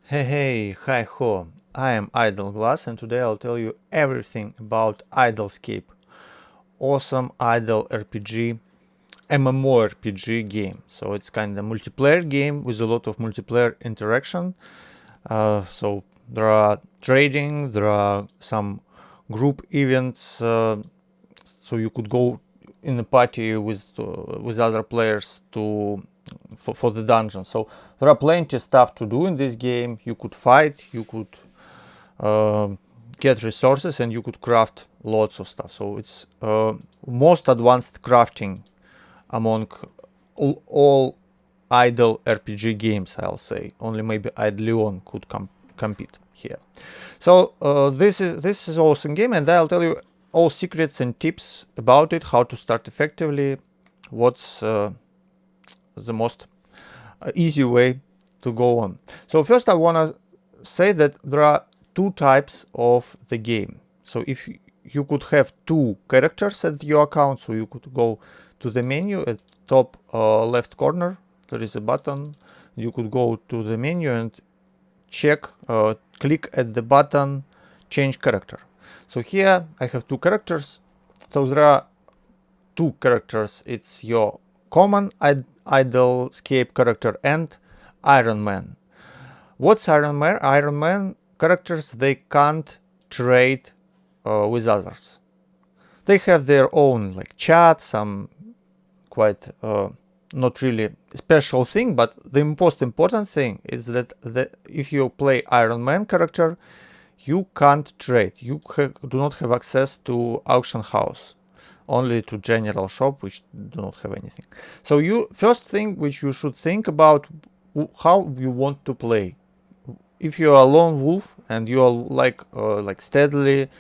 Hey, hi ho, I am Idolglass and today I'll tell you everything about Idlescape, awesome idle RPG, MMORPG game. So it's kind of a multiplayer game with a lot of multiplayer interaction. So there are trading, there are some group events, so you could go in a party with other players for the dungeon. So there are plenty of stuff to do in this game. You could fight, you could uh, get resources, and you could craft lots of stuff. So it's most advanced crafting among all idle RPG games, I'll say. Only maybe Idleon could compete here. So this is awesome game, and I'll tell you all secrets and tips about it, how to start effectively, what's the most easy way to go on. So first I want to say that there are two types of the game. So if you could have two characters at your account, so you could go to the menu at top left corner, there is a button. You could go to the menu and check, click at the button change character. So here I have two characters. So there are two characters. It's your common Idlescape character and Iron Man. What's Iron Man? Iron Man characters, they can't trade with others. They have their own like chat, some quite not really special thing, but the most important thing is that if you play Iron Man character, you can't trade. You do not have access to auction house, only to general shop, which do not have anything. So you first thing which you should think about how you want to play. If you are a lone wolf and you are like steadily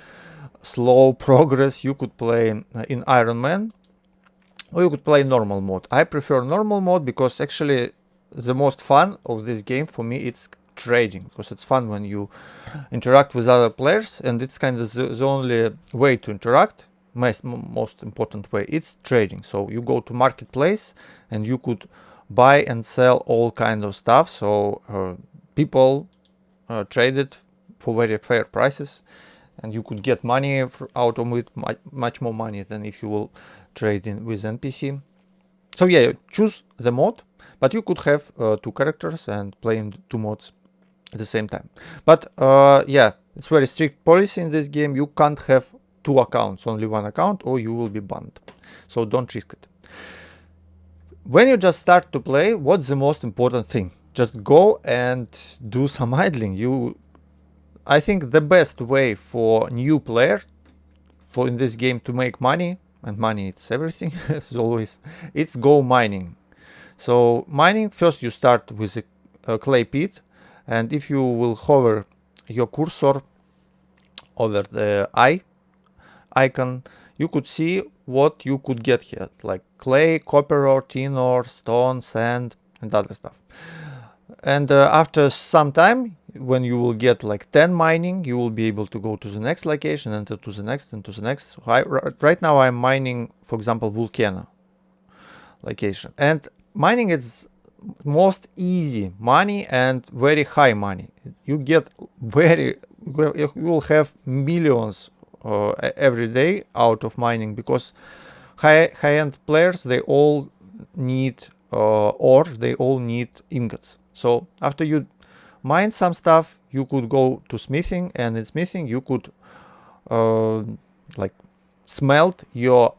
slow progress, you could play in Iron Man, or you could play normal mode. I prefer normal mode because actually the most fun of this game for me it's trading, because it's fun when you interact with other players, and it's kind of the only way to interact. Most important way, it's trading. So you go to marketplace and you could buy and sell all kind of stuff. So people trade it for very fair prices, and you could get money out of it, much more money than if you will trade in with NPC. So yeah, choose the mod, but you could have two characters and play in two modes at the same time. But yeah, it's very strict policy in this game. You can't have two accounts, only one account, or you will be banned. So don't risk it. When you just start to play, what's the most important thing? Just go and do some idling. I think the best way for new player for in this game to make money, and money it's everything as always, it's go mining. So mining, first you start with a clay pit, and if you will hover your cursor over the icon, you could see what you could get here, like clay, copper ore, tin ore, stone, sand, and other stuff. And after some time, when you will get like 10 mining, you will be able to go to the next location and to the next and to the next. So right now I'm mining, for example, volcano location, and mining is most easy money and very high money. You get you will have millions every day out of mining, because high-end players, they all need ore, they all need ingots. So after you mine some stuff, you could go to smithing, and in smithing you could like smelt your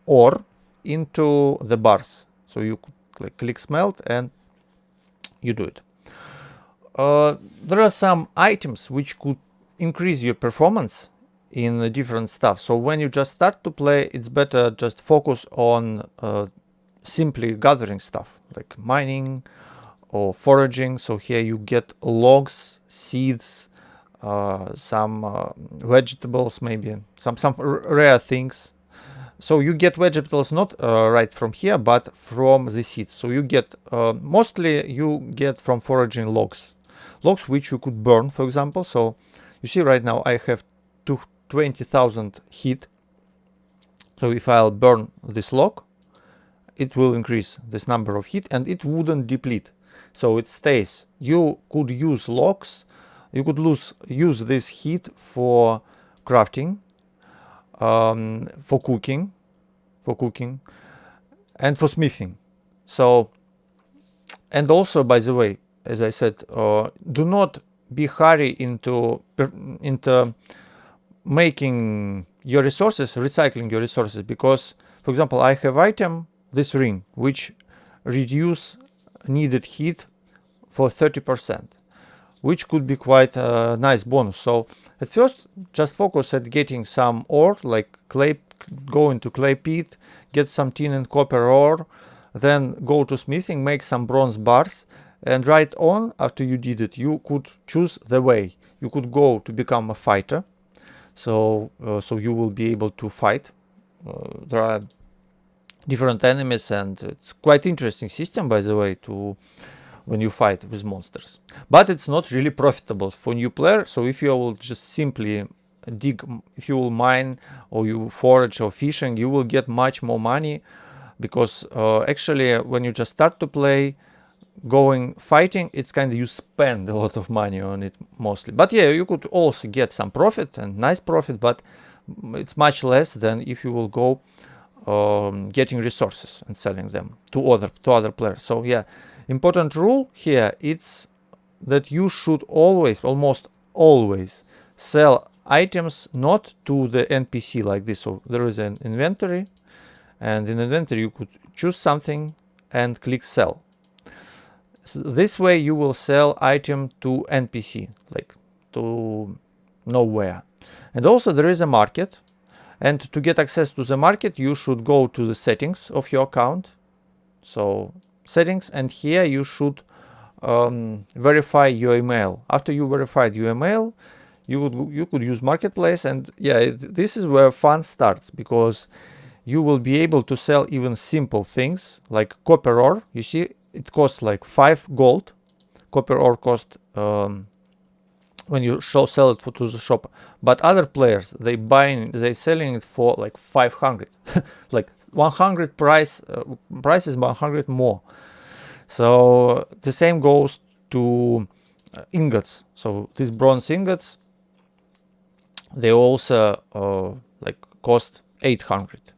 ore into the bars. So you could like click smelt and you do it. There are some items which could increase your performance in different stuff. So when you just start to play, it's better just focus on simply gathering stuff like mining or foraging. So here you get logs, seeds, some vegetables, maybe some rare things. So you get vegetables not right from here, but from the seeds. So you get mostly you get from foraging logs which you could burn, for example. So you see right now I have 20,000 heat. So if I'll burn this log, it will increase this number of heat and it wouldn't deplete. so it stays. You could use logs, you could use this heat for crafting, for cooking, and for smithing. So, and also, by the way, as I said, do not be hurry into making your resources, recycling your resources, because, for example, I have item, this ring, which reduce needed heat for 30%, which could be quite a nice bonus. So at first, just focus at getting some ore, like clay, go into clay pit, get some tin and copper ore, then go to smithing, make some bronze bars, and right on, after you did it, you could choose the way. You could go to become a fighter, so you will be able to fight. There are different enemies, and it's quite interesting system, by the way, to when you fight with monsters. But it's not really profitable for new player. So if you will just simply dig, if you will mine or you forage or fishing, you will get much more money, because actually when you just start to play, going fighting, it's kind of you spend a lot of money on it mostly. But yeah, you could also get some profit, and nice profit, but it's much less than if you will go getting resources and selling them to other players. So yeah, important rule here, it's that you should always, almost always, sell items not to the NPC like this. So there is an inventory, and in inventory you could choose something and click sell. So this way you will sell item to NPC, like to nowhere. And also there is a market, and to get access to the market you should go to the settings of your account. So settings, and here you should verify your email. After you verified your email, you could use marketplace, and yeah, this is where fun starts, because you will be able to sell even simple things like copper ore. You see, it costs like 5 gold. Copper ore cost when you sell it to the shop, but other players, they selling it for like 500 like 100 price is 100 more. So the same goes to ingots. So these bronze ingots, they also like cost 800,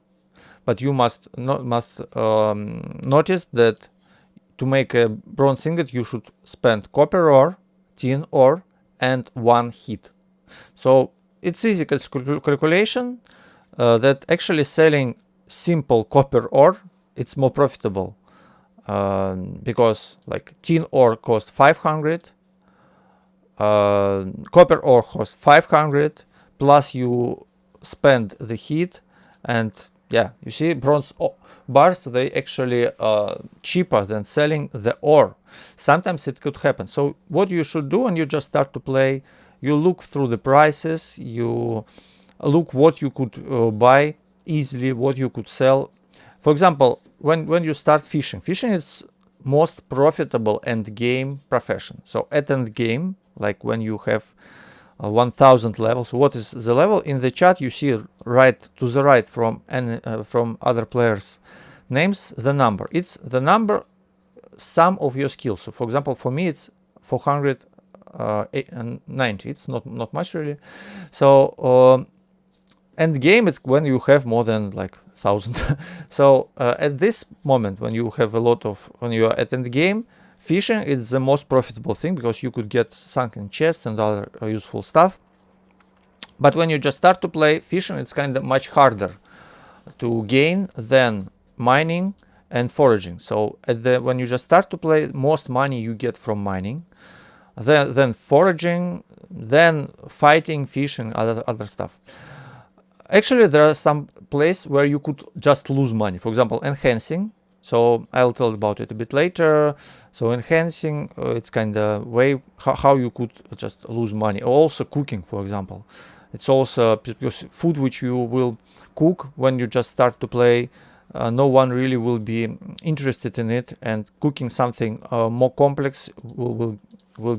but you must notice that to make a bronze ingot you should spend copper ore, tin ore, and 1 heat. So it's easy calculation that actually selling simple copper ore, it's more profitable, because like tin ore costs 500, copper ore costs 500, plus you spend the heat, and yeah, you see, bronze bars, they actually cheaper than selling the ore. Sometimes it could happen. So what you should do when you just start to play, you look through the prices, you look what you could buy easily, what you could sell. For example, when you start fishing is most profitable end game profession. So at end game, like when you have 1000 levels. What is the level? In the chat you see right to the right from other players names, the number. It's the number sum of your skills. So for example, for me it's 490. It's not much really. So end game, it's when you have more than like 1000. So at this moment, when you have a lot of, when you are at end game, fishing is the most profitable thing, because you could get sunken chests and other useful stuff. But when you just start to play fishing, it's kind of much harder to gain than mining and foraging. So when you just start to play, most money you get from mining, then foraging, then fighting, fishing, other stuff. Actually, there are some places where you could just lose money. For example, enhancing. So I'll tell about it a bit later. So enhancing, it's kind of way how you could just lose money. Also cooking, for example. It's also because food which you will cook when you just start to play, no one really will be interested in it, and cooking something more complex will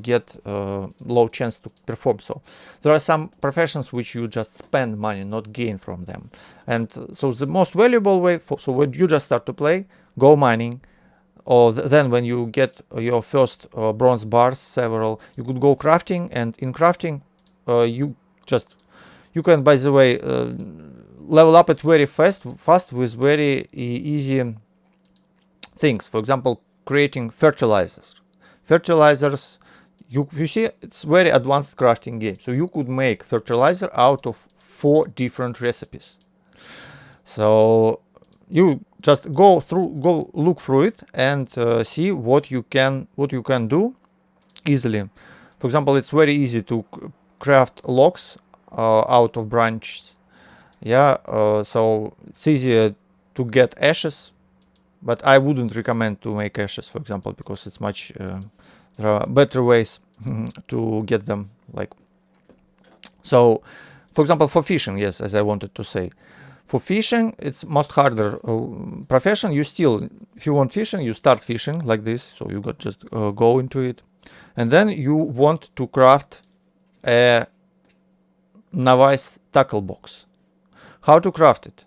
get low chance to perform. So there are some professions which you just spend money, not gain from them. And so the most valuable way so when you just start to play, go mining, or then when you get your first bronze bars, several, you could go crafting, and in crafting you can, by the way, level up it very fast with very easy things. For example, creating fertilizers. You see, it's very advanced crafting game, so you could make fertilizer out of 4 different recipes. So you just go look through it and see what you can do easily. For example, it's very easy to craft logs out of branches. Yeah, so it's easier to get ashes, but I wouldn't recommend to make ashes, for example, because it's much there are better ways to get them. Like, so for example, for fishing, yes, as I wanted to say, for fishing it's most harder profession. You still, if you want fishing, you start fishing like this, so you got just go into it, and then you want to craft a novice tackle box. How to craft it?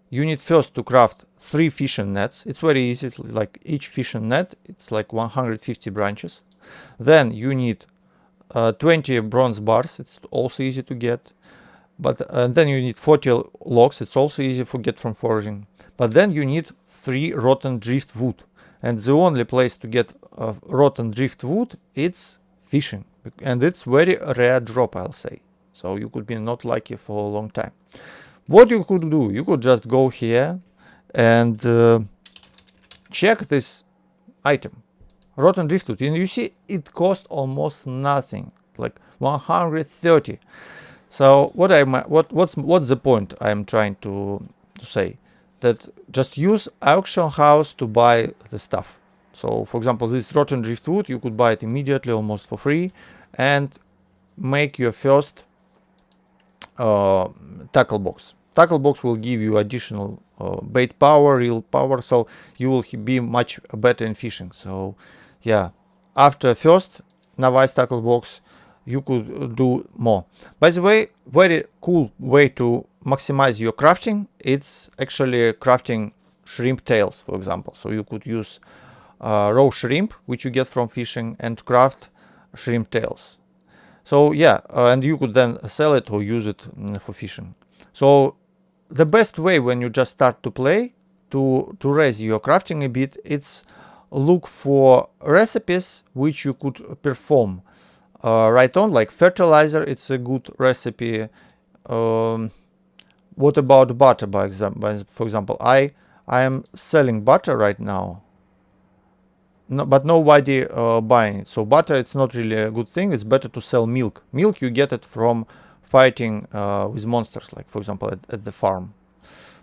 You need first to craft 3 fishing nets. It's very easy, like each fishing net, it's like 150 branches. Then you need 20 bronze bars, it's also easy to get. But then you need 40 logs, it's also easy to get from foraging. But then you need 3 rotten driftwood. And the only place to get rotten driftwood, it's fishing. And it's very rare drop, I'll say. So you could be not lucky for a long time. What you could do, you could just go here and check this item, rotten driftwood, and you see it costs almost nothing, like 130. So what's the point I'm trying to say? That just use auction house to buy the stuff. So for example, this rotten driftwood, you could buy it immediately, almost for free, and make your first tackle box. Tackle box will give you additional bait power, reel power, so you will be much better in fishing. So yeah, after first novice tackle box, you could do more. By the way, very cool way to maximize your crafting, it's actually crafting shrimp tails, for example. So you could use raw shrimp, which you get from fishing, and craft shrimp tails. So yeah, and you could then sell it or use it for fishing. So the best way when you just start to play to raise your crafting a bit, it's look for recipes which you could perform right on, like fertilizer, it's a good recipe. What about butter, for example? I am selling butter right now. No, but nobody buying it. So butter, it's not really a good thing. It's better to sell milk. Milk, you get it from fighting with monsters, like for example at the farm.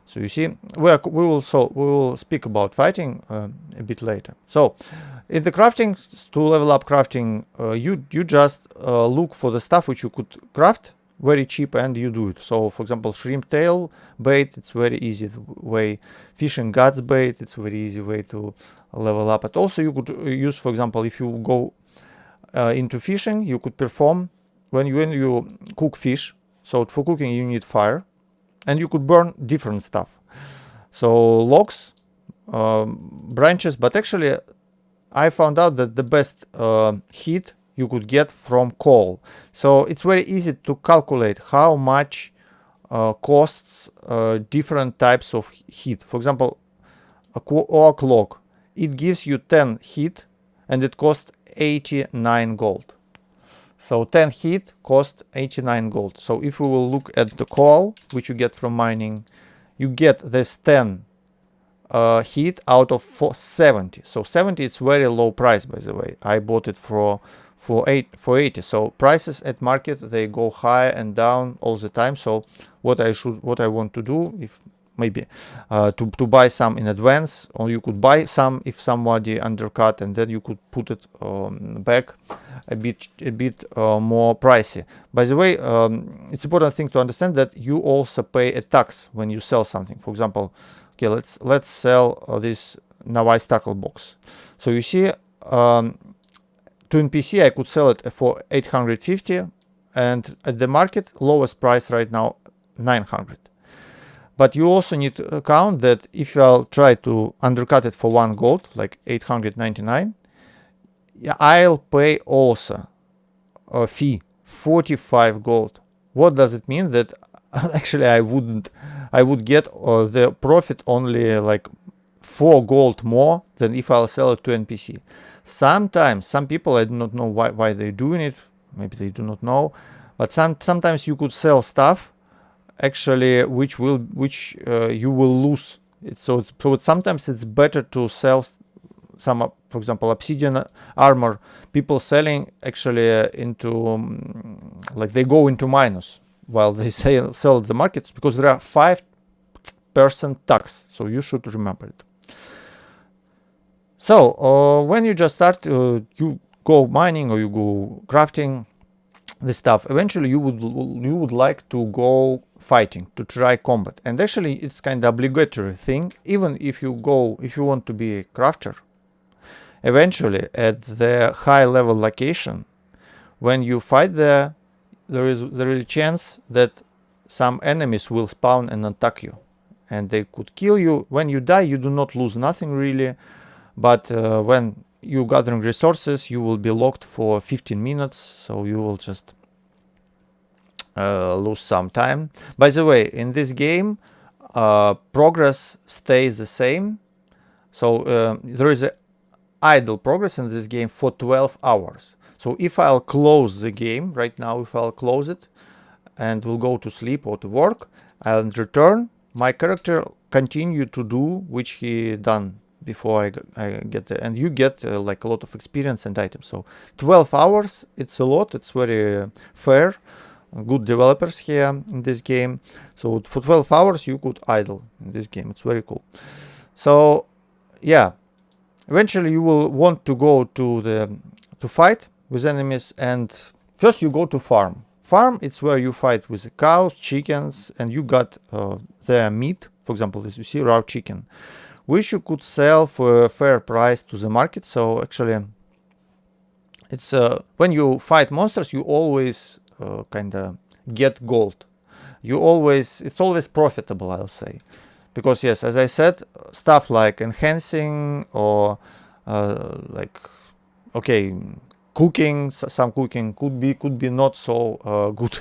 So you see, we will speak about fighting a bit later. So in the crafting, to level up crafting, you just look for the stuff which you could craft very cheap, and you do it. So for example, shrimp tail bait, it's very easy way. Fishing guts bait, it's very easy way to level up. But also you could use, for example, if you go into fishing, you could perform when you cook fish. So for cooking you need fire, and you could burn different stuff. So logs, branches, but actually I found out that the best heat you could get from coal. So it's very easy to calculate how much costs different types of heat. For example, oak log, it gives you 10 heat and it costs 89 gold. So 10 heat cost 89 gold. So if we will look at the coal which you get from mining, you get this 10 heat out of 70. So 70, it's very low price, by the way. I bought it for 80. So prices at market, they go high and down all the time. So what I want to do, if maybe to buy some in advance, or you could buy some if somebody undercut, and then you could put it back a bit more pricey. By the way, it's important thing to understand that you also pay a tax when you sell something. For example, okay, let's sell this novice tackle box. So you see, to NPC I could sell it for 850, and at the market lowest price right now 900. But you also need to count that if I'll try to undercut it for 1 gold, like 899, I'll pay also a fee 45 gold. What does it mean? That actually I would get the profit only like 4 gold more than if I'll sell it to NPC. Sometimes some people, I do not know why they're doing it, maybe they do not know, but sometimes you could sell stuff actually which you will lose. Sometimes it's better to sell some, for example, obsidian armor. People selling actually like they go into minus while they sell at the markets, because there are 5% tax, so you should remember it. So when you just start, you go mining or you go crafting this stuff, eventually you would like to go fighting, to try combat. And actually it's kind of obligatory thing. Even if you want to be a crafter, eventually at the high level location, when you fight there is a chance that some enemies will spawn and attack you, and they could kill you. When you die, you do not lose nothing really, but when you gathering resources, you will be locked for 15 minutes, so you will just lose some time. By the way, in this game, progress stays the same. So there is a idle progress in this game for 12 hours. So if I'll close the game right now, if I'll close it and will go to sleep or to work, I'll return, my character continue to do which he done before I get there, and you get like a lot of experience and items. So 12 hours, it's a lot, it's very fair. Good developers here in this game. So for 12 hours you could idle in this game. It's very cool. So yeah, eventually you will want to go to fight with enemies, and first you go to farm. Farm, it's where you fight with the cows, chickens, and you got their meat. For example, as you see, raw chicken, which you could sell for a fair price to the market. So actually it's when you fight monsters, you always kind of get gold. It's always profitable, I'll say, because yes, as I said, stuff like enhancing or like cooking, some cooking could be not so good.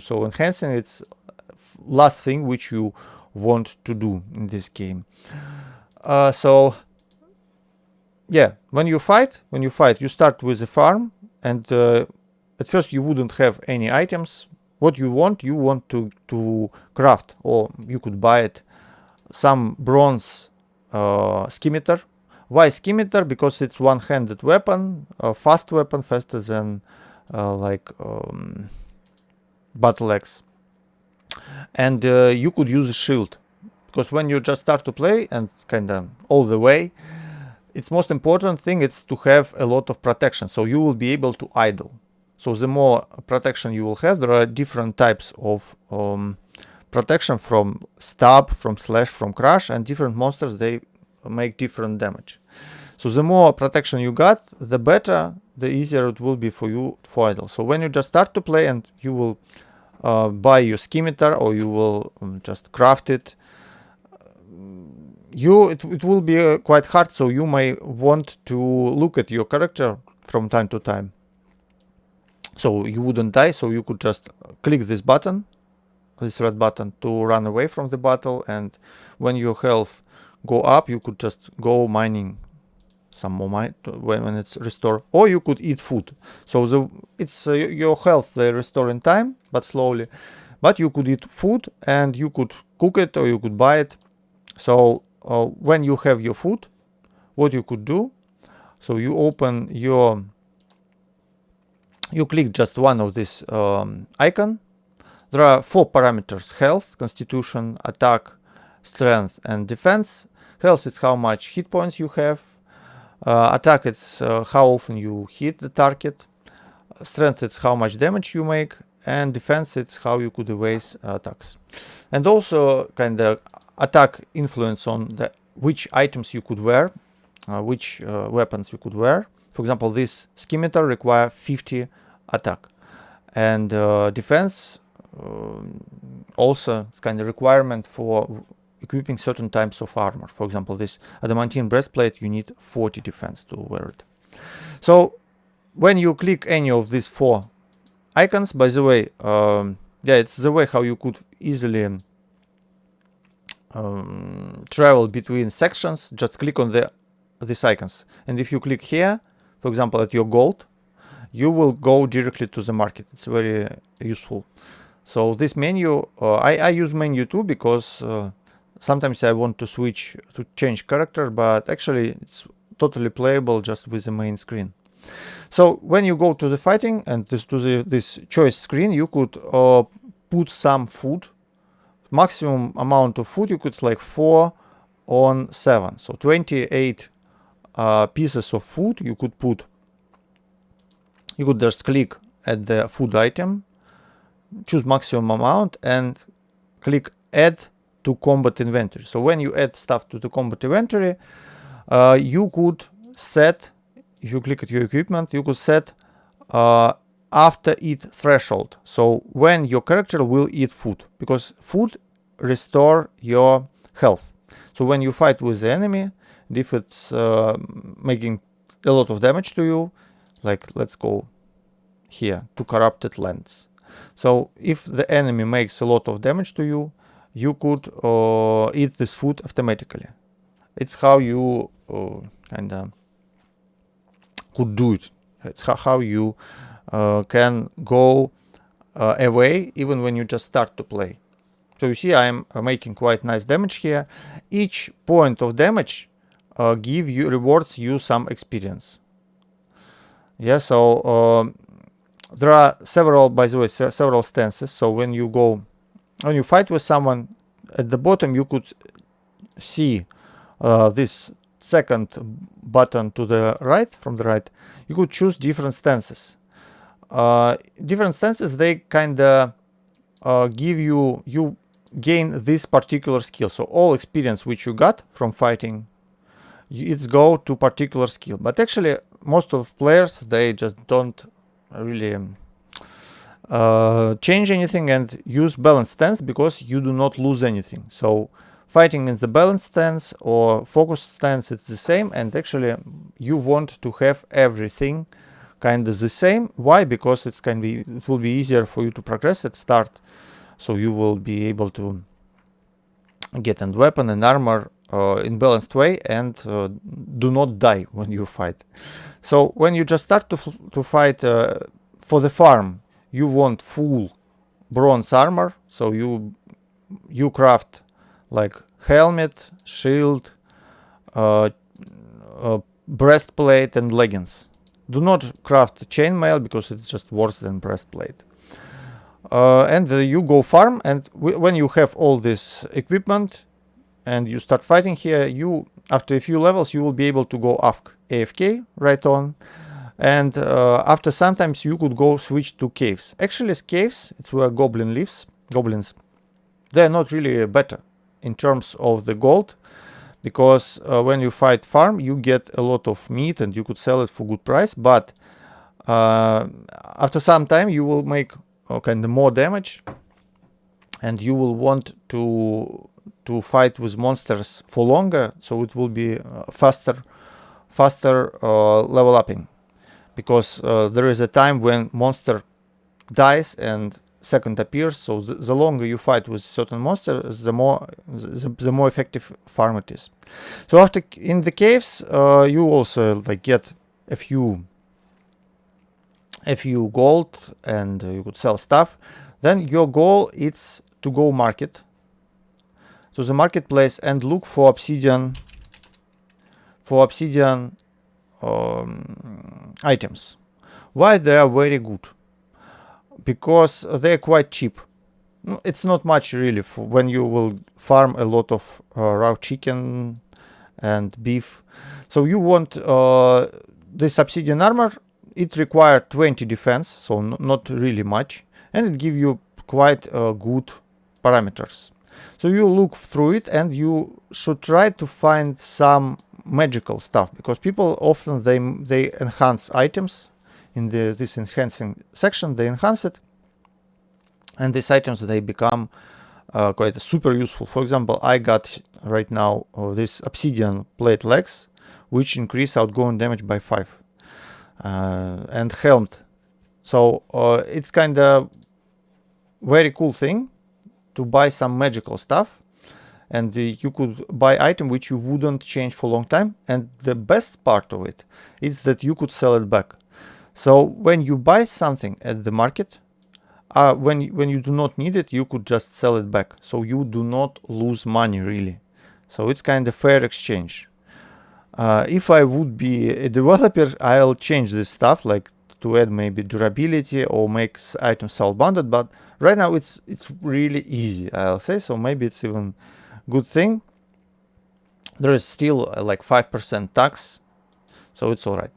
So enhancing, it's last thing which you want to do in this game. So yeah, when you fight, you start with a farm, and at first you wouldn't have any items. What you want to craft, or you could buy it, some bronze scimitar. Why scimitar? Because it's one-handed weapon, a fast weapon, faster than battle axe. And you could use a shield, because when you just start to play and kind of all the way, its most important thing is to have a lot of protection, so you will be able to idle. So the more protection you will have, there are different types of protection, from stab, from slash, from crush, and different monsters, they make different damage. So the more protection you got, the better, the easier it will be for you for idle. So when you just start to play and you will buy your scimitar, or you will just craft it, it will be quite hard, so you may want to look at your character from time to time, so you wouldn't die. So you could just click this button, this red button, to run away from the battle, and when your health go up, you could just go mining some more when it's restored, or you could eat food. So your health, they restore in time, but slowly, but you could eat food, and you could cook it, or you could buy it. So when you have your food, what you could do, so you open you click just one of this icon. There are 4 parameters: health, constitution, attack, strength, and defense. Health is how much hit points you have. Attack, it's how often you hit the target. Strength, it's how much damage you make. And defense, it's how you could evade attacks. And also kind of attack influence on which items you could wear, which weapons you could wear. For example, this scimitar require 50 attack, and defense also it's kind of requirement for equipping certain types of armor. For example, this adamantine breastplate, you need 40 defense to wear it. So when you click any of these 4 icons, by the way, yeah, it's the way how you could easily travel between sections. Just click on these icons, and if you click here, for example, at your gold, you will go directly to the market. It's very useful. So this menu, I use menu too, because sometimes I want to switch to change character, but actually it's totally playable just with the main screen. So when you go to the fighting and this choice screen, you could put some food. Maximum amount of food you could select 4 on 7, so 28 pieces of food you could put. You could just click at the food item, choose maximum amount, and click add to combat inventory. So when you add stuff to the combat inventory, you could set, if you click at your equipment, you could set after eat threshold. So when your character will eat food, because food restore your health. So when you fight with the enemy, if it's making a lot of damage to you, like let's go here to corrupted lands. So if the enemy makes a lot of damage to you, you could eat this food automatically. It's how you kind of could do it. It's how you can go away even when you just start to play. So you see I'm making quite nice damage here. Each point of damage rewards you some experience. Yeah, so there are several, by the way, several stances. So when you fight with someone, at the bottom you could see this second button to the right, from the right. You could choose different stances. Different stances, they kind of give you gain this particular skill. So all experience which you got from fighting, it's go to particular skill. But actually most of players, they just don't really change anything and use balanced stance, because you do not lose anything. So fighting in the balanced stance or focused stance, it's the same, and actually you want to have everything kind of the same. Why? Because it will be easier for you to progress at start. So you will be able to get end weapon and armor in balanced way, and do not die when you fight. So when you just start to fight for the farm, you want full bronze armor. So you craft like helmet, shield, breastplate, and leggings. Do not craft chainmail, because it's just worse than breastplate. And you go farm, and when you have all this equipment and you start fighting here, after a few levels you will be able to go AFK right on, and after sometimes you could go switch to caves. Actually caves, it's where goblins, they're not really better in terms of the gold, because when you fight farm you get a lot of meat and you could sell it for good price, but after some time you will make kind of more damage, and you will want to fight with monsters for longer, so it will be faster level upping, because there is a time when monster dies and second appears. So the longer you fight with certain monsters, the more effective farm it is. So after in the caves, you also like get a few gold, and you could sell stuff. Then your goal is to go to the marketplace and look for obsidian items. Why they are very good? Because they're quite cheap. It's not much really when you will farm a lot of raw chicken and beef. So you want this obsidian armor. It requires 20 defense, so not really much, and it gives you quite good parameters. So you look through it, and you should try to find some magical stuff, because people often they enhance items in this enhancing section. They enhance it, and these items, they become quite super useful. For example, I got right now this obsidian plate legs, which increase outgoing damage by 5, and helmed. So it's kind of very cool thing to buy some magical stuff, and you could buy item which you wouldn't change for a long time, and the best part of it is that you could sell it back. So when you buy something at the market, when you do not need it, you could just sell it back, so you do not lose money really. So it's kind of fair exchange. If I would be a developer, I'll change this stuff, like to add maybe durability or make items soul-bonded, but right now it's really easy, I'll say. So maybe it's even good thing. There is still like 5% tax, so it's all right.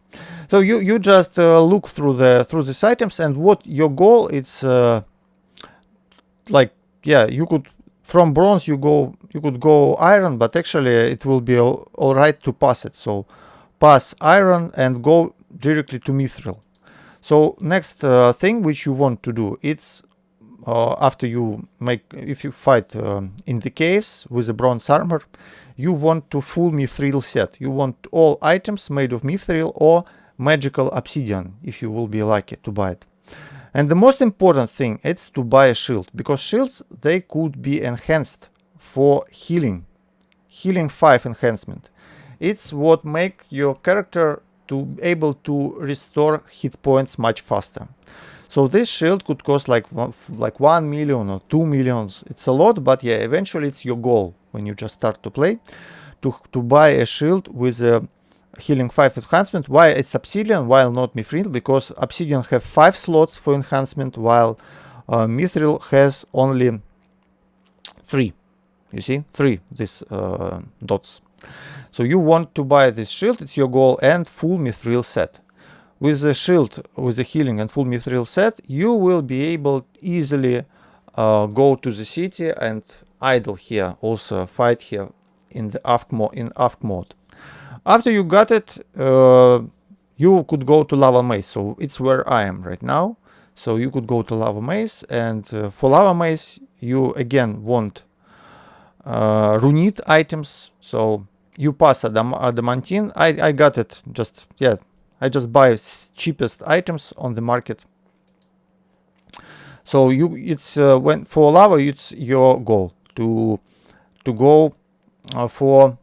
So you just look through these items, and what your goal is, like, yeah, you could from bronze you could go iron, but actually it will be all right to pass it. So pass iron and go directly to mithril. So next thing which you want to do, it's after you if you fight in the caves with the bronze armor, you want to full mithril set. You want all items made of mithril or magical obsidian, if you will be lucky to buy it. And the most important thing is to buy a shield, because shields, they could be enhanced for healing 5 enhancement. It's what make your character to able to restore hit points much faster. So this shield could cost like 1 million or 2 millions. It's a lot, but yeah, eventually it's your goal when you just start to play to buy a shield with a healing 5 enhancement. Why it's obsidian while not mithril? Because obsidian have 5 slots for enhancement, while mithril has only 3. You see, 3 these dots. So you want to buy this shield, it's your goal, and full mithril set. With the shield, with the healing and full mithril set, you will be able easily go to the city and idle here, also fight here in the AFK mode. After you got it, you could go to lava maze. So it's where I am right now. So you could go to lava maze, and for lava maze, you again want runite items. So you pass adamantine. I got it just, yeah, I just buy cheapest items on the market. So it's when for lava, it's your goal to go for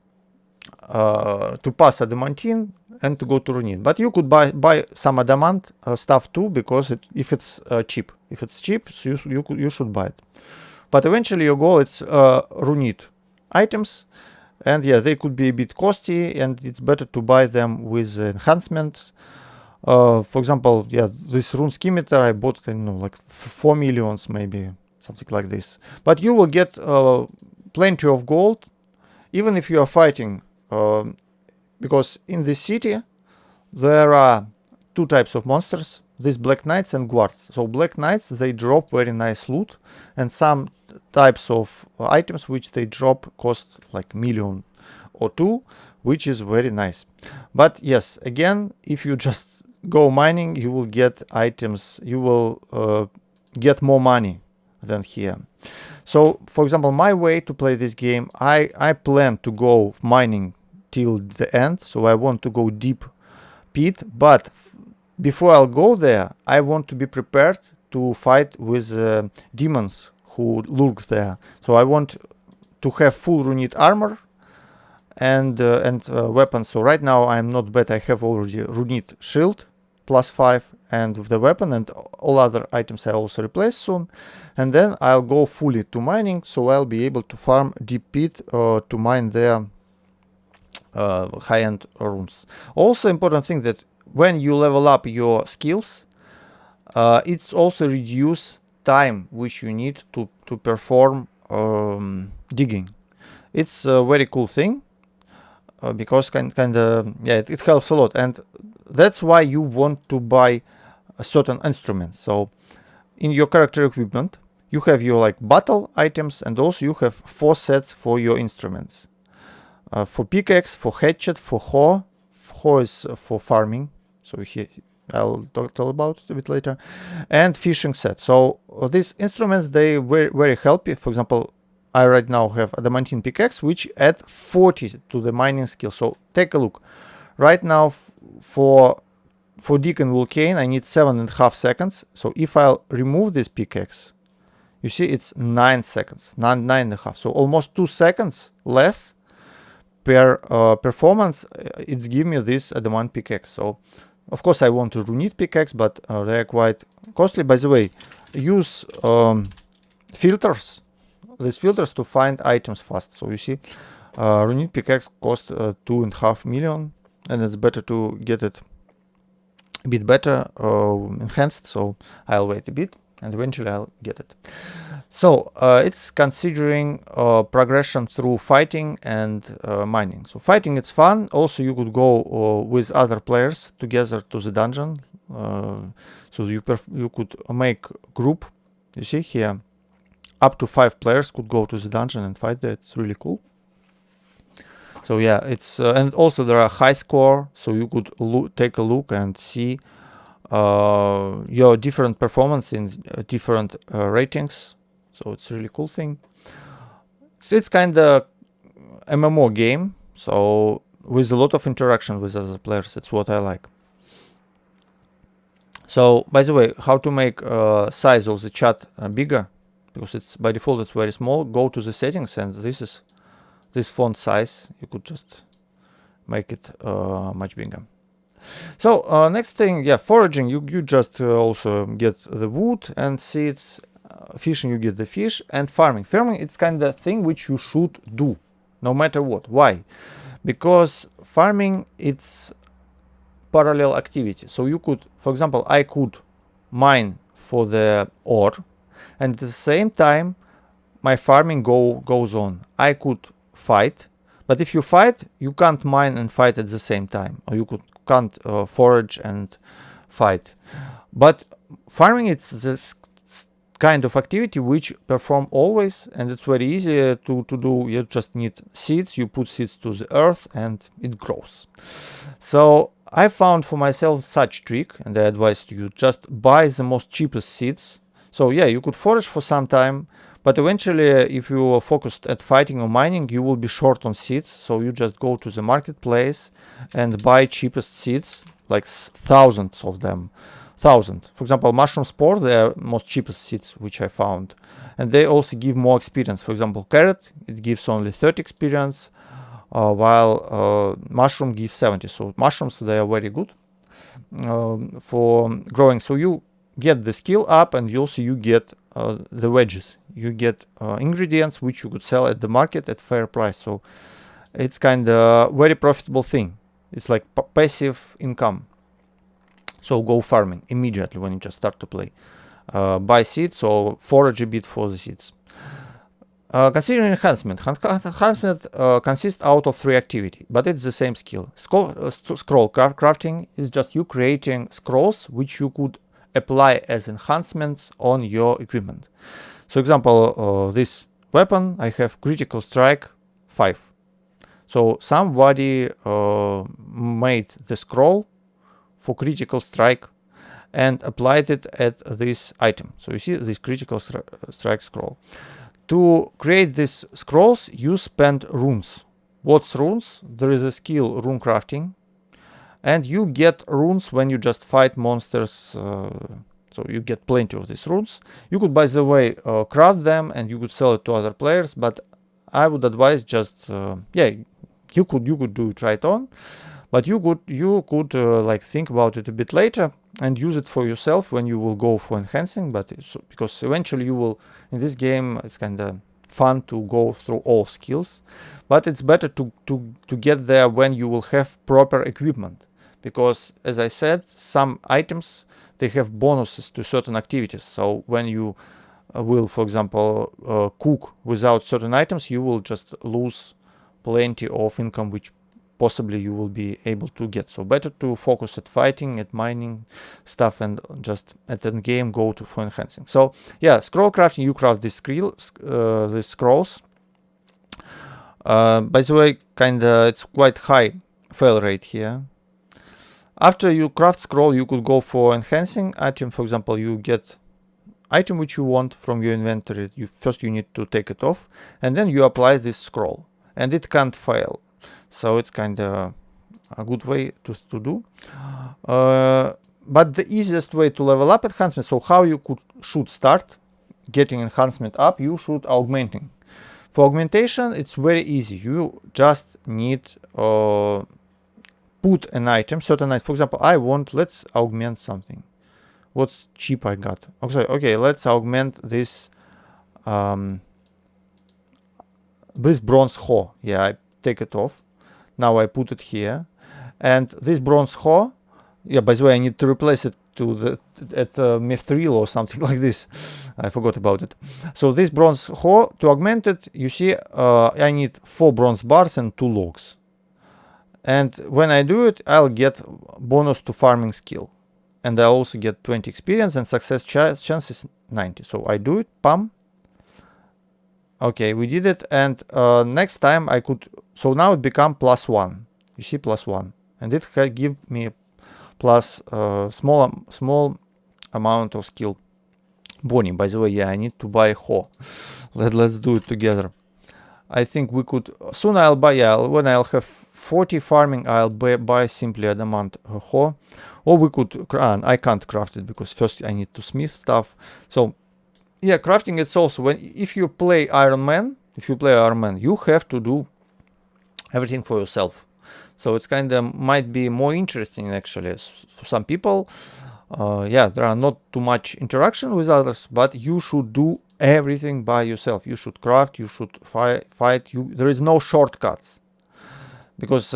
to pass adamantine and to go to runite. But you could buy some adamant stuff too, because if it's cheap, so you should buy it. But eventually your goal is runite items, and yeah, they could be a bit costly, and it's better to buy them with enhancements. For example, yeah, this rune scimitar I bought, I don't know, like 4 millions maybe, something like this. But you will get plenty of gold, even if you are fighting, because in this city there are 2 types of monsters, these black knights and guards. So black knights, they drop very nice loot, and some types of items which they drop cost like million or 2, which is very nice. But yes, again, if you just go mining, you will get items, you will get more money than here. So for example, my way to play this game, I plan to go mining till the end. So I want to go deep pit, but before I'll go there, I want to be prepared to fight with demons who lurk there. So I want to have full runite armor and weapons. So right now I'm not bad, I have already runite shield +5 and the weapon, and all other items I also replace soon. And then I'll go fully to mining, so I'll be able to farm deep pit to mine their high-end runes. Also important thing that when you level up your skills, it's also reduce time which you need to perform digging. It's a very cool thing, because yeah, it helps a lot, and that's why you want to buy a certain instrument. So in your character equipment, you have your like battle items, and also you have 4 sets for your instruments. For pickaxe, for hatchet, for hoe. Hoe is for farming. So here I'll tell about it a bit later. And fishing set. So these instruments, they very helpful. For example, I right now have adamantine pickaxe, which add 40 to the mining skill. So take a look. Right now, for dig and volcane, I need 7.5 seconds. So if I'll remove this pickaxe, you see it's 9 seconds, 9.5. So almost 2 seconds less per performance. It's giving me this adamant pickaxe. So of course I want to runit pickaxe, but they are quite costly. By the way, use filters, these filters, to find items fast. So you see, runit pickaxe cost 2.5 million, and it's better to get it a bit better enhanced. So I'll wait a bit and eventually I'll get it. So it's considering progression through fighting and mining. So fighting, it's fun. Also, you could go with other players together to the dungeon. So you could make group. You see here, up to 5 players could go to the dungeon and fight there. It's really cool. So yeah, it's and also there are high score, so you could take a look and see your different performance in different ratings. So it's a really cool thing. So it's kind of MMO game, so with a lot of interaction with other players. It's what I like. So by the way, how to make size of the chat bigger, because it's by default it's very small. Go to the settings, and this is this font size. You could just make it much bigger. So next thing, yeah, foraging, you just also get the wood and seeds. Fishing, you get the fish. And farming, it's kind of thing which you should do no matter what. Why? Because farming, it's parallel activity. So you could, for example, I could mine for the ore, and at the same time my farming goes on. I could fight, but if you fight, you can't mine and fight at the same time, or you can't forage and fight. But farming, it's this kind of activity which perform always, and it's very easy to do. You just need seeds, you put seeds to the earth and it grows. So I found for myself such trick, and I advise you just buy the most cheapest seeds. So yeah, you could forage for some time, but eventually if you are focused at fighting or mining, you will be short on seeds. So you just go to the marketplace and buy cheapest seeds, like thousands of them. For example, mushroom spore, they are most cheapest seeds which I found, and they also give more experience. For example, carrot, it gives only 30 experience, while mushroom gives 70. So mushrooms, they are very good for growing. So you get the skill up, and you get the wages. You get ingredients which you could sell at the market at fair price. So it's kind of very profitable thing. It's like passive income. So go farming immediately when you just start to play. Buy seeds or forage a bit for the seeds. Considering enhancement. Enhancement consists out of 3 activities, but it's the same skill. Scroll crafting is just you creating scrolls which you could apply as enhancements on your equipment. So example, this weapon, I have critical strike 5. So somebody made the scroll for critical strike and applied it at this item. So you see this critical strike scroll. To create these scrolls, you spend runes. What's runes? There is a skill, rune crafting, and you get runes when you just fight monsters. So you get plenty of these runes. You could, by the way, craft them and you could sell it to other players, but I would advise just yeah, you could try it on. But you could like think about it a bit later and use it for yourself when you will go for enhancing. But because eventually you will, in this game, it's kind of fun to go through all skills. But it's better to get there when you will have proper equipment. Because as I said, some items, they have bonuses to certain activities. So when you will, for example, cook without certain items, you will just lose plenty of income which possibly you will be able to get. So better to focus at fighting, at mining stuff, and just at the game go to for enhancing. So yeah, scroll crafting, you craft these scrolls. By the way, kinda it's quite high fail rate here. After you craft scroll, you could go for enhancing item. For example, you get item which you want from your inventory. First you need to take it off, and then you apply this scroll, and it can't fail. So it's kind of a good way to do. But the easiest way to level up enhancement, so how you should start getting enhancement up, you should augmenting. For augmentation, it's very easy. You just need put an item, certain item. For example, let's augment something. What's cheap I got? Okay, let's augment this this bronze hoe. Yeah, I take it off. Now I put it here. And this bronze hoe, yeah, by the way, I need to replace it to the Mithril or something like this. I forgot about it. So this bronze hoe, to augment it, you see, I need 4 bronze bars and 2 logs. And when I do it, I'll get bonus to farming skill. And I also get 20 experience, and success chance is 90. So I do it, pam. Okay, we did it, and next time I could, so now it become +1. You see, +1. And it give me plus small amount of skill. Bonnie, by the way, yeah, I need to buy hoe. Let's do it together. I think we could, soon I'll buy, yeah, when I'll have 40 farming, I'll buy simply adamant hoe. Or we could, I can't craft it because first I need to smith stuff. So yeah, crafting it's also, if you play Iron Man, you have to do everything for yourself. So it's kind of might be more interesting actually for some people. Yeah, there are not too much interaction with others, but you should do everything by yourself. You should craft, you should fight. There is no shortcuts, because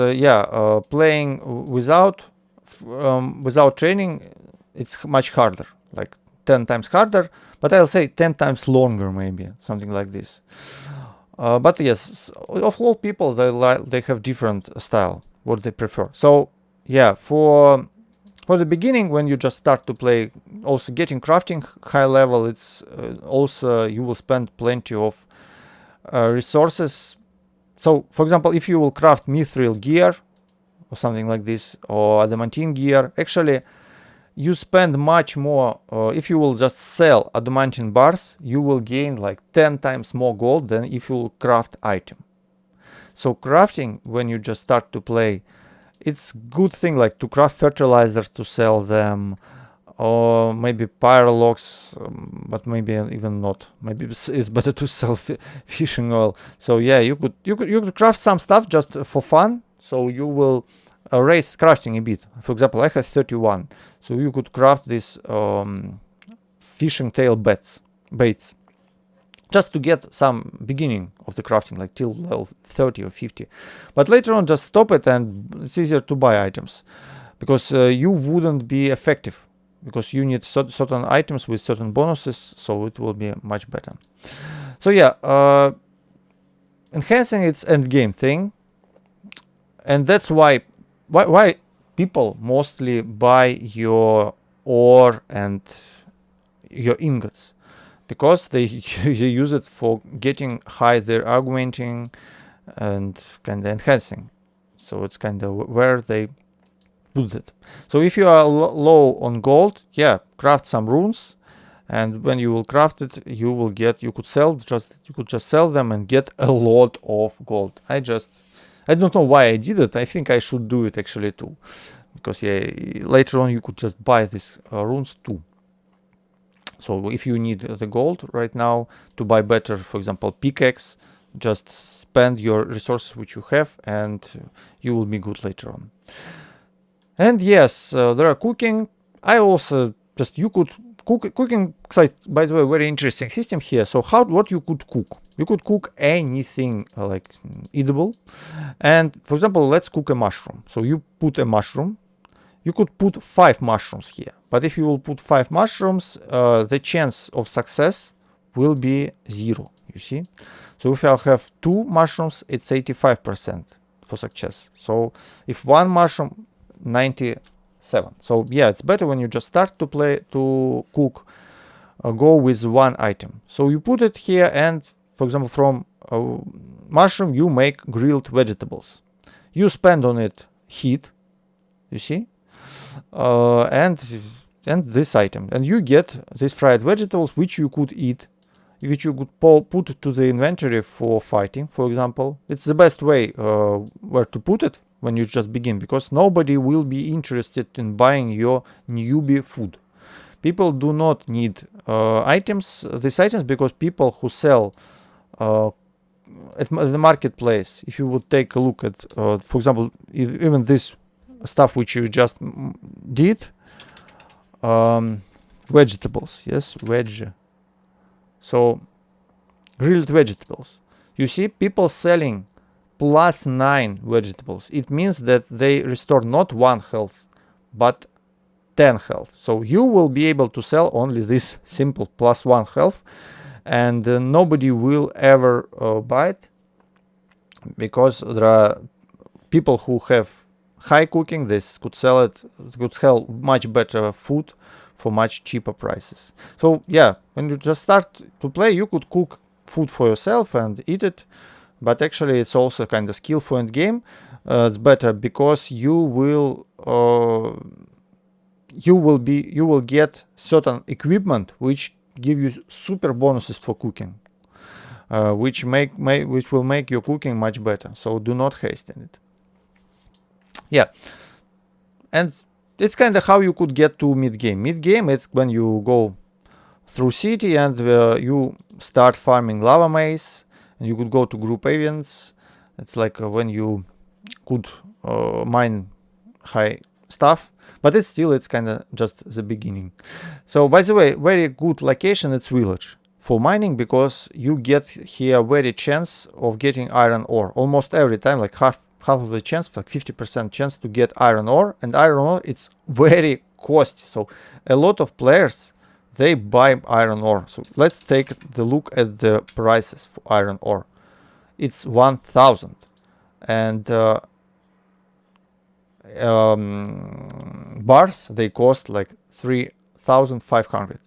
playing without training, it's much harder, like 10 times harder. But I'll say 10 times longer, maybe something like this. But yes, of all people, they have different style, what they prefer. So yeah, for the beginning, when you just start to play, also getting crafting high level, it's also you will spend plenty of resources. So for example, if you will craft Mithril gear or something like this, or adamantine gear, actually you spend much more. If you will just sell adamantine bars, you will gain like 10 times more gold than if you will craft item. So crafting, when you just start to play, it's good thing like to craft fertilizers to sell them, or maybe pyrologs, but maybe even not. Maybe it's better to sell fishing oil. So yeah, you could craft some stuff just for fun. So you will raise crafting a bit. For example, I have 31, so you could craft this fishing tail baits, just to get some beginning of the crafting, like till level 30 or 50. But later on, just stop it, and it's easier to buy items, because you wouldn't be effective, because you need certain items with certain bonuses, so it will be much better. So yeah, enhancing its end game thing, and that's why people mostly buy your ore and your ingots, because they use it for getting high, their augmenting and kind of enhancing. So it's kind of where they put it. So if you are low on gold, yeah, craft some runes, and when you will craft it, you will get, you could just sell them and get a lot of gold. I don't know why I did it. I think I should do it actually too, because yeah, later on you could just buy these runes too. So if you need the gold right now to buy better, for example, pickaxe, just spend your resources which you have, and you will be good later on. And yes, there are cooking. I also just, you could cooking site, by the way, very interesting system here. So what you could cook? You could cook anything like edible. And for example, let's cook a mushroom. So you put a mushroom. You could put 5 mushrooms here. But if you will put 5 mushrooms, the chance of success will be 0, you see. So if I'll have 2 mushrooms, it's 85% for success. So if 1 mushroom, 97. So yeah, it's better when you just start to cook, go with 1 item. So you put it here, and for example, from mushroom you make grilled vegetables. You spend on it heat, you see, and this item, and you get these fried vegetables which you could eat, which you could put to the inventory for fighting, for example. It's the best way where to put it when you just begin, because nobody will be interested in buying your newbie food. People do not need these items, because people who sell at the marketplace, if you would take a look at, for example, even this stuff which you just did, vegetables, yes, so grilled vegetables. You see people selling +9 vegetables. It means that they restore not 1 health, but 10 health. So you will be able to sell only this simple +1 health, and nobody will ever buy it, because there are people who have high cooking. This could sell much better food for much cheaper prices. So yeah, when you just start to play, you could cook food for yourself and eat it, but actually it's also kind of skill for endgame. It's better because you will get certain equipment which give you super bonuses for cooking, which will make your cooking much better. So do not hasten it. Yeah, and it's kind of how you could get to mid-game. Mid-game, it's when you go through city and you start farming lava maze, and you could go to group events. It's like when you could mine high stuff, but it's kind of just the beginning. So by the way, very good location, it's village for mining, because you get here very chance of getting iron ore almost every time, like half of the chance, like 50% chance to get iron ore. And iron ore, it's very costly, so a lot of players, they buy iron ore. So let's take the look at the prices for iron ore. It's 1000, and bars, they cost like 3500.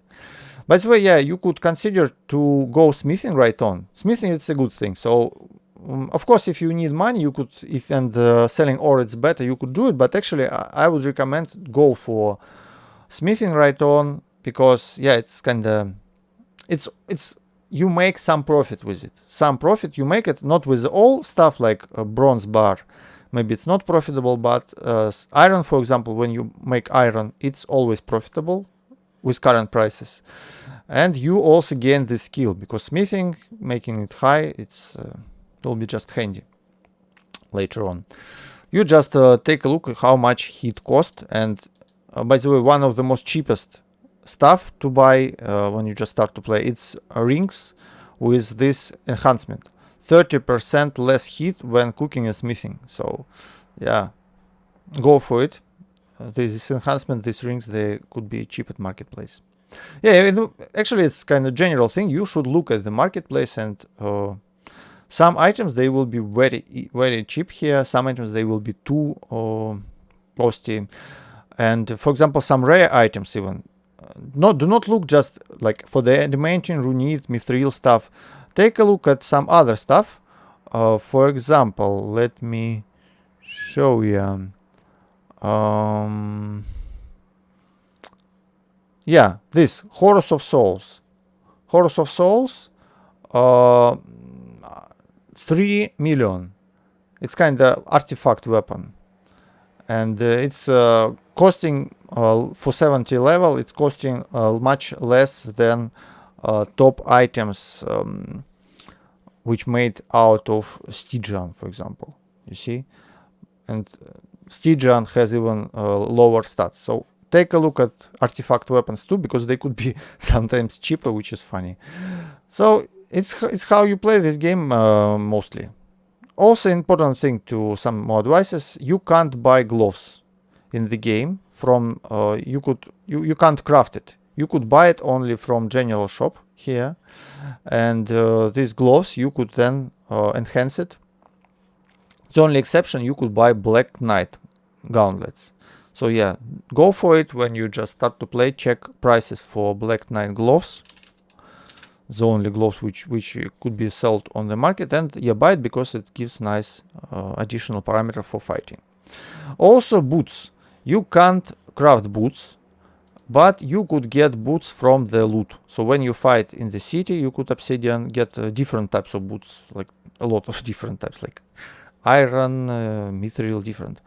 By the way, yeah, you could consider to go smithing right on. Smithing, it's a good thing. So of course, if you need money, you could, selling ore it's better, you could do it. But actually, I would recommend go for smithing right on, because yeah, it's kind of, it's you make some profit with it. Some profit you make it, not with all stuff like a bronze bar. Maybe it's not profitable, but iron, for example, when you make iron, it's always profitable with current prices. And you also gain the skill, because smithing, making it high, it will be just handy later on. You just take a look at how much heat cost. And by the way, one of the most cheapest stuff to buy when you just start to play, it's rings with this enhancement. 30% less heat when cooking and smithing. So yeah, go for it. This enhancement, these rings, they could be cheap at marketplace. Yeah, actually it's kind of general thing. You should look at the marketplace, and some items, they will be very cheap here. Some items, they will be too costly. And for example, some rare items even. Do not look just like for the Augmentation, Runit, Mithril stuff. Take a look at some other stuff. For example, let me show you. Yeah, this Horus of Souls. Horus of Souls, 3 million. It's kind of artifact weapon, and it's costing for 70 level. It's costing much less than top items which made out of Stygian, for example. You see, and Stygian has even lower stats. So take a look at artifact weapons too, because they could be sometimes cheaper, which is funny. So it's how you play this game mostly. Also, important thing, to some more advices, you can't buy gloves in the game from you can't craft it. You could buy it only from general shop here, and these gloves you could then enhance it. The only exception, you could buy Black Knight gauntlets. So yeah, go for it when you just start to play. Check prices for Black Knight gloves, the only gloves which could be sold on the market, and yeah, buy it because it gives nice additional parameter for fighting. Also boots. You can't craft boots, but you could get boots from the loot. So when you fight in the city, you could obsidian get different types of boots, like a lot of different types, like iron, mithril, different.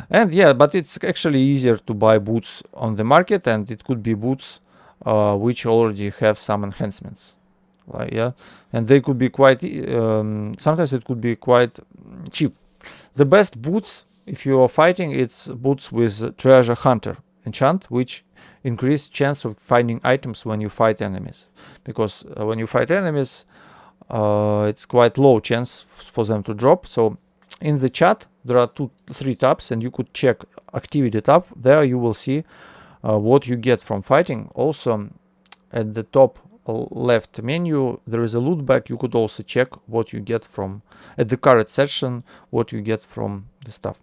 And yeah, but it's actually easier to buy boots on the market, and it could be boots which already have some enhancements. Like, yeah, and they could be quite sometimes it could be quite cheap. The best boots, if you are fighting, it's boots with treasure hunter enchant, which increase chance of finding items when you fight enemies, because when you fight enemies, it's quite low chance for them to drop. So in the chat there are 3 tabs, and you could check activity tab. There you will see what you get from fighting. Also at the top left menu there is a loot bag. You could also check what you get from at the current session, what you get from the stuff.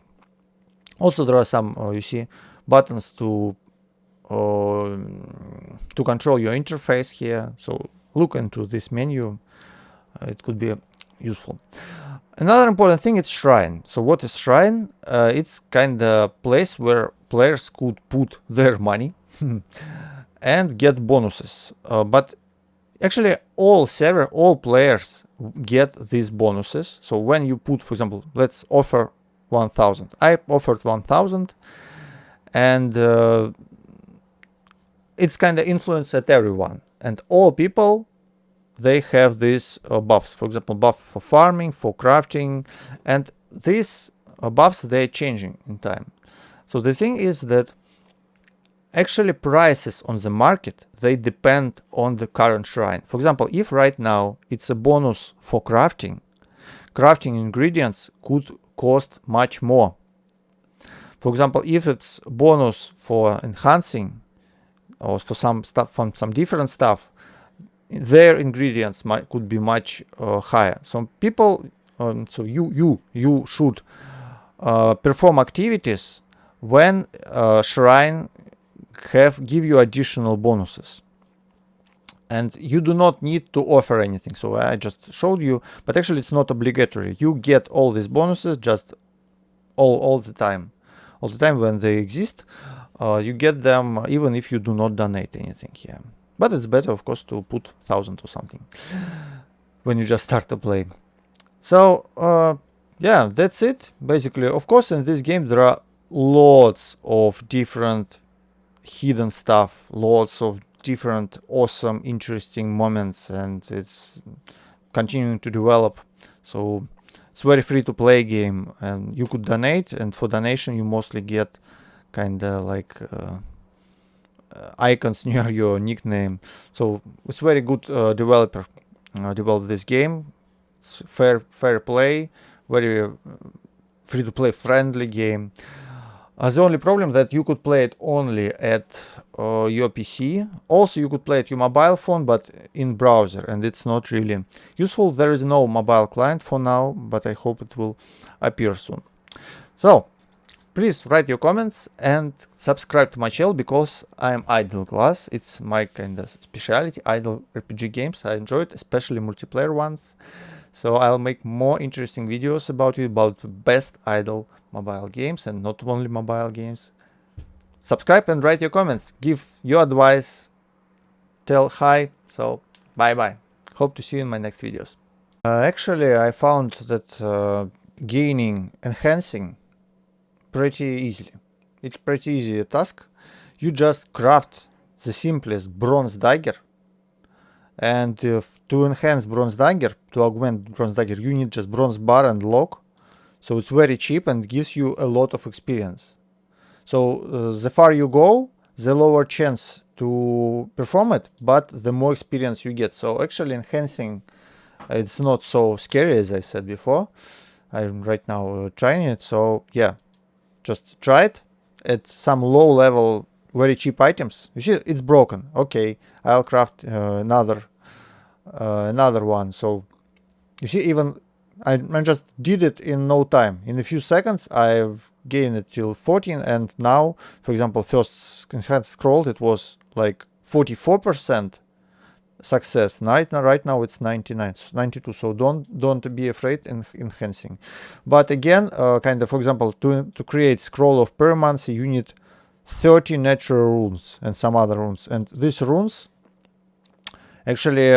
Also there are some you see buttons to control your interface here, so look into this menu, it could be useful. Another important thing is shrine. So what is shrine? It's kind of place where players could put their money and get bonuses, but actually all players get these bonuses. So when you put, for example, let's offer 1000, I offered 1000, and it's kind of influence at everyone, and all people, they have these buffs. For example, buff for farming, for crafting, and these buffs, they're changing in time. So the thing is that actually prices on the market, they depend on the current shrine. For example, if right now it's a bonus for crafting ingredients could cost much more. For example, if it's bonus for enhancing or for some stuff, from some different stuff, their ingredients could be much higher. So people, so you should perform activities when shrine give you additional bonuses, and you do not need to offer anything. So I just showed you, but actually it's not obligatory. You get all these bonuses just all the time when they exist. You get them even if you do not donate anything here. But it's better, of course, to put 1000 or something when you just start to play. So yeah, that's it basically. Of course, in this game there are lots of different hidden stuff, lots of different awesome, interesting moments, and it's continuing to develop. So it's very free to play game, and you could donate, and for donation you mostly get kind of like icons near your nickname. So it's very good developer developed this game. It's fair play, very free to play friendly game. The only problem that you could play it only at your PC. Also you could play it your mobile phone, but in browser, and it's not really useful. There is no mobile client for now, but I hope it will appear soon. So please write your comments and subscribe to my channel, because I am Idlescape. It's my kind of specialty, idle RPG games. I enjoy it, especially multiplayer ones. So I'll make more interesting videos about you, about the best idle mobile games, and not only mobile games. Subscribe and write your comments. Give your advice. Tell hi. So bye bye. Hope to see you in my next videos. Actually, I found that enhancing pretty easily. It's pretty easy task. You just craft the simplest bronze dagger, and to enhance bronze dagger, to augment bronze dagger, you need just bronze bar and lock. So it's very cheap and gives you a lot of experience. So the far you go, the lower chance to perform it, but the more experience you get. So actually enhancing, it's not so scary as I said before. I'm right now trying it. So yeah, just try it at some low level, very cheap items. You see, it's broken. Okay, I'll craft another one. So you see, even I just did it in no time. In a few seconds, I've gained it till 14, and now, for example, first scrolled, it was like 44% success. Right now it's 92. So don't be afraid in enhancing. But again, kind of, for example, to create scroll of permanency, you need 30 natural runes and some other runes. And these runes, actually,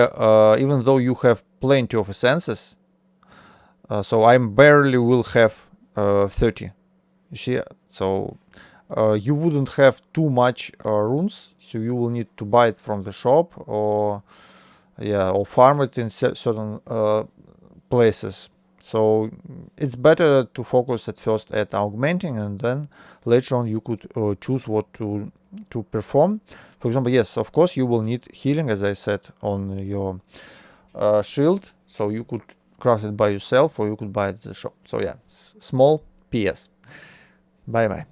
even though you have plenty of essences, so I barely will have 30. You see, so you wouldn't have too much runes, so you will need to buy it from the shop, or or farm it in certain places. So it's better to focus at first at augmenting, and then later on you could choose what to perform. For example, yes, of course you will need healing, as I said, on your shield, so you could craft it by yourself or you could buy it at the shop. So yeah, small PS. Bye bye.